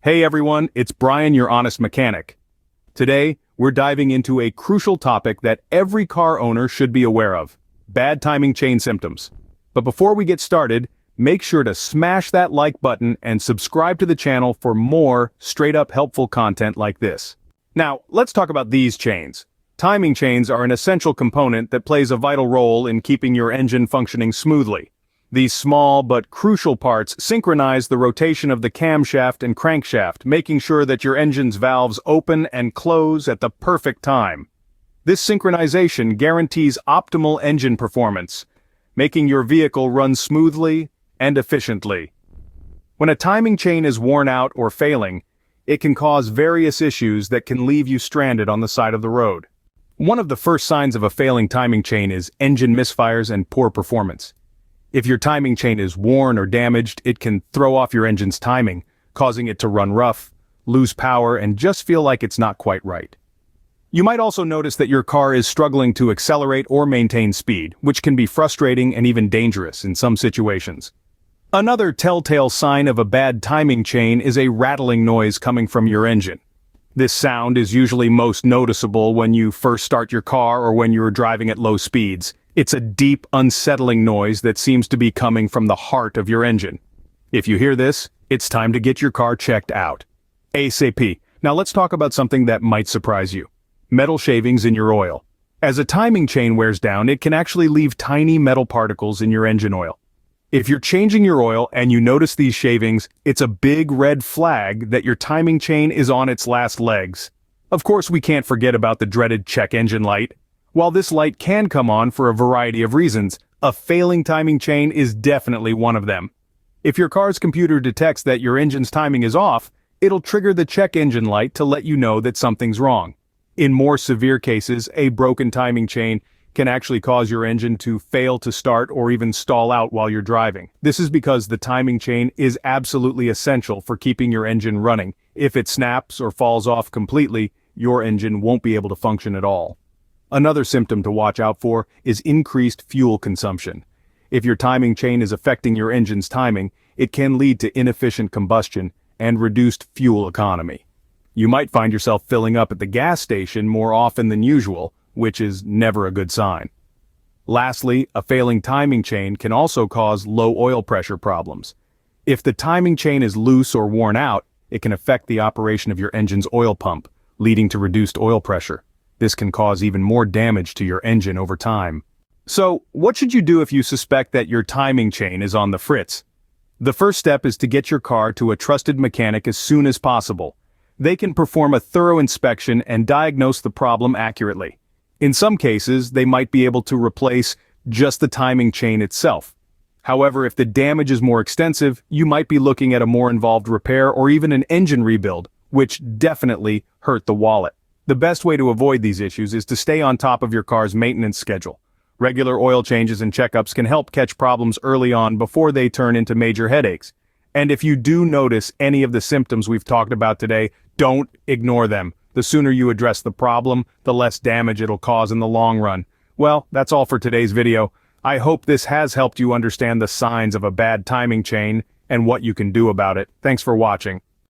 Hey everyone, it's Brian, your honest mechanic. Today, we're diving into a crucial topic that every car owner should be aware of: bad timing chain symptoms. But before we get started, make sure to smash that like button and subscribe to the channel for more straight-up helpful content like this. Now, let's talk about these chains. Timing chains are an essential component that plays a vital role in keeping your engine functioning smoothly. These small but crucial parts synchronize the rotation of the camshaft and crankshaft, making sure that your engine's valves open and close at the perfect time. This synchronization guarantees optimal engine performance, making your vehicle run smoothly and efficiently. When a timing chain is worn out or failing, it can cause various issues that can leave you stranded on the side of the road. One of the first signs of a failing timing chain is engine misfires and poor performance. If your timing chain is worn or damaged, it can throw off your engine's timing, causing it to run rough, lose power, and just feel like it's not quite right. You might also notice that your car is struggling to accelerate or maintain speed, which can be frustrating and even dangerous in some situations. Another telltale sign of a bad timing chain is a rattling noise coming from your engine. This sound is usually most noticeable when you first start your car or when you're driving at low speeds. It's a deep, unsettling noise that seems to be coming from the heart of your engine. If you hear this, it's time to get your car checked out ASAP. Now let's talk about something that might surprise you: metal shavings in your oil. As a timing chain wears down, it can actually leave tiny metal particles in your engine oil. If you're changing your oil and you notice these shavings, it's a big red flag that your timing chain is on its last legs. Of course, we can't forget about the dreaded check engine light. While this light can come on for a variety of reasons, a failing timing chain is definitely one of them. If your car's computer detects that your engine's timing is off, it'll trigger the check engine light to let you know that something's wrong. In more severe cases, a broken timing chain can actually cause your engine to fail to start or even stall out while you're driving. This is because the timing chain is absolutely essential for keeping your engine running. If it snaps or falls off completely, your engine won't be able to function at all. Another symptom to watch out for is increased fuel consumption. If your timing chain is affecting your engine's timing, it can lead to inefficient combustion and reduced fuel economy. You might find yourself filling up at the gas station more often than usual, which is never a good sign. Lastly, a failing timing chain can also cause low oil pressure problems. If the timing chain is loose or worn out, it can affect the operation of your engine's oil pump, leading to reduced oil pressure. This can cause even more damage to your engine over time. So, what should you do if you suspect that your timing chain is on the fritz? The first step is to get your car to a trusted mechanic as soon as possible. They can perform a thorough inspection and diagnose the problem accurately. In some cases, they might be able to replace just the timing chain itself. However, if the damage is more extensive, you might be looking at a more involved repair or even an engine rebuild, which definitely hurt the wallet. The best way to avoid these issues is to stay on top of your car's maintenance schedule. Regular oil changes and checkups can help catch problems early on before they turn into major headaches. And if you do notice any of the symptoms we've talked about today, don't ignore them. The sooner you address the problem, the less damage it'll cause in the long run. Well, that's all for today's video. I hope this has helped you understand the signs of a bad timing chain and what you can do about it. Thanks for watching.